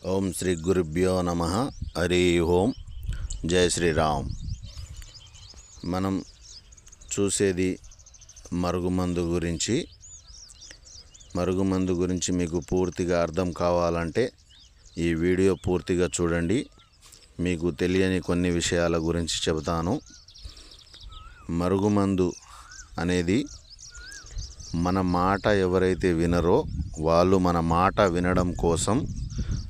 ఓం శ్రీ గురుభ్యో నమః. హరి ఓం. జై శ్రీరామ్. మనం చూసేది మరుగుమందు గురించి. మరుగుమందు గురించి మీకు పూర్తిగా అర్థం కావాలంటే ఈ వీడియో పూర్తిగా చూడండి. మీకు తెలియని కొన్ని విషయాల గురించి చెబుతాను. మరుగుమందు అనేది మన మాట ఎవరైతే వినరో వాళ్ళు మన మాట వినడం కోసం,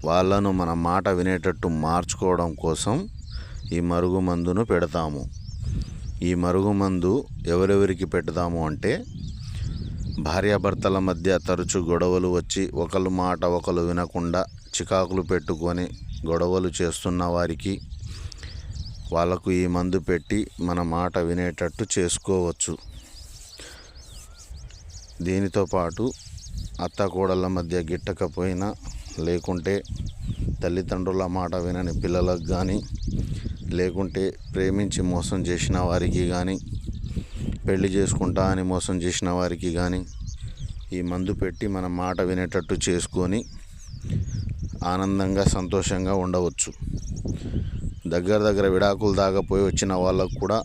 వాళ్ళను మన మాట వినేటట్టు మార్చుకోవడం కోసం ఈ మరుగుమందును పెడతాము. ఈ మరుగుమందు ఎవరెవరికి పెడతాము అంటే, భార్యాభర్తల మధ్య తరచు గొడవలు వచ్చి ఒకరు మాట ఒకరు వినకుండా చికాకులు పెట్టుకొని గొడవలు చేస్తున్న వారికి, వాళ్ళకు ఈ మందు పెట్టి మన మాట వినేటట్టు చేసుకోవచ్చు. దీనితో పాటు అత్త కోడళ్ళ మధ్య గిట్టకపోయినా, లేకుంటే తల్లిదండ్రుల మాట వినని పిల్లలకు కానీ, లేకుంటే ప్రేమించి మోసం చేసిన వారికి కానీ, పెళ్లి చేసుకుంటా అని మోసం చేసిన వారికి కానీ ఈ మందు పెట్టి మన మాట వినేటట్టు చేసుకొని ఆనందంగా సంతోషంగా ఉండవచ్చు. దగ్గర విడాకులు దాకపోయి వచ్చిన వాళ్ళకు కూడా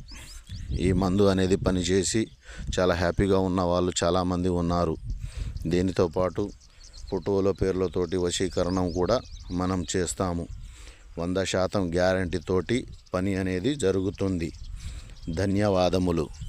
ఈ మందు అనేది పనిచేసి చాలా హ్యాపీగా ఉన్న వాళ్ళు చాలామంది ఉన్నారు. దీనితో పాటు ఫోటోల పేర్లతోటి వశీకరణం కూడా మనం చేస్తాము. 100% గ్యారంటీ తోటి పని అనేది జరుగుతుంది. ధన్యవాదములు.